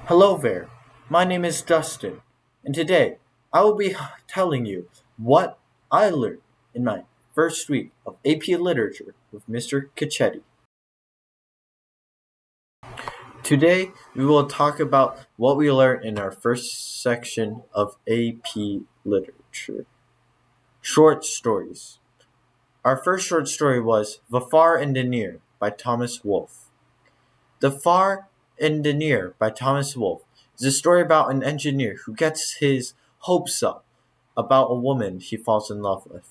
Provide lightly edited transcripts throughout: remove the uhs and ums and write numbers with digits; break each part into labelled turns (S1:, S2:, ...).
S1: Hello there, my name is Dustin, and today I will be telling you what I learned in my first week of AP Literature with Mr. Cacchetti. Today we will talk about what we learned in our first section of AP Literature. Short stories. Our first short story was The Far and the Near by Thomas Wolfe. The Far and the Near by Thomas Wolfe is a story about an engineer who gets his hopes up about a woman he falls in love with.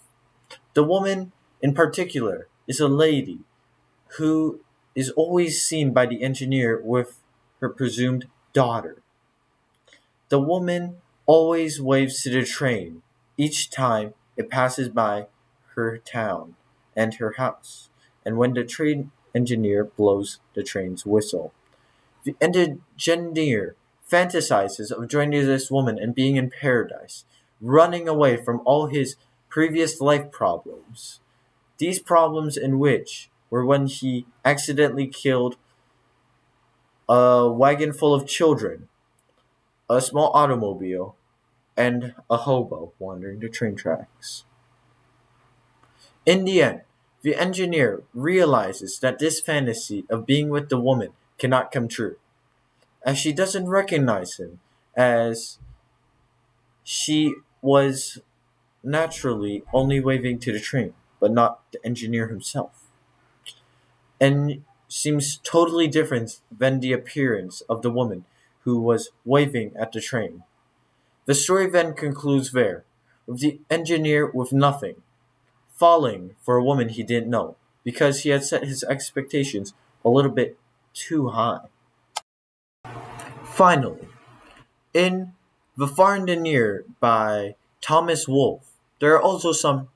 S1: The woman, in particular, is a lady who is always seen by the engineer with her presumed daughter. The woman always waves to the train each time it passes by her town and her house, and when the train engineer blows the train's whistle. The engineer fantasizes of joining this woman and being in paradise, running away from all his previous life problems. These problems in which were when he accidentally killed a wagon full of children, a small automobile, and a hobo wandering the train tracks. In the end, the engineer realizes that this fantasy of being with the woman cannot come true, as she doesn't recognize him, as she was naturally only waving to the train, but not the engineer himself, and seems totally different than the appearance of the woman who was waving at the train. The story then concludes there, with the engineer with nothing, falling for a woman he didn't know, because he had set his expectations a little bit too high. Finally, in The Far and the Near by Thomas Wolfe, there are also some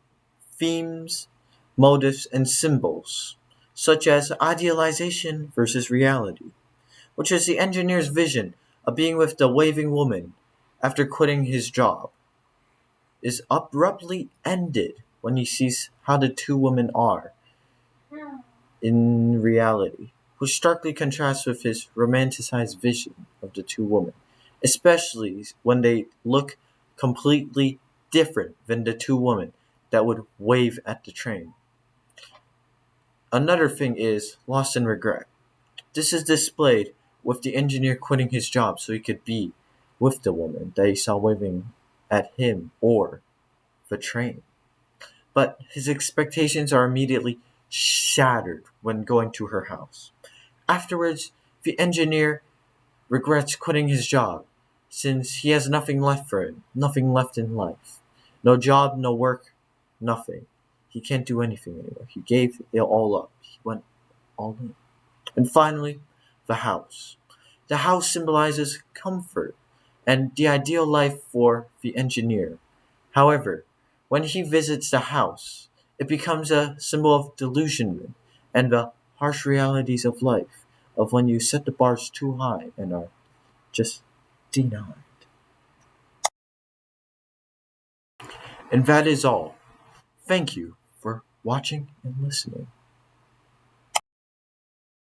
S1: themes, motives, and symbols, such as idealization versus reality, which is the engineer's vision of being with the waving woman after quitting his job, is abruptly ended when he sees how the two women are in reality, which starkly contrasts with his romanticized vision of the two women, especially when they look completely different than the two women that would wave at the train. Another thing is loss and regret. This is displayed with the engineer quitting his job so he could be with the woman that he saw waving at him or the train. But his expectations are immediately shattered when going to her house. Afterwards, the engineer regrets quitting his job since he has nothing left for him, nothing left in life. No job, no work, nothing. He can't do anything anymore. He gave it all up. He went all in. And finally, the house. The house symbolizes comfort and the ideal life for the engineer. However, when he visits the house, it becomes a symbol of delusionment and the harsh realities of life, of when you set the bars too high and are just denied. And that is all. Thank you for watching and listening.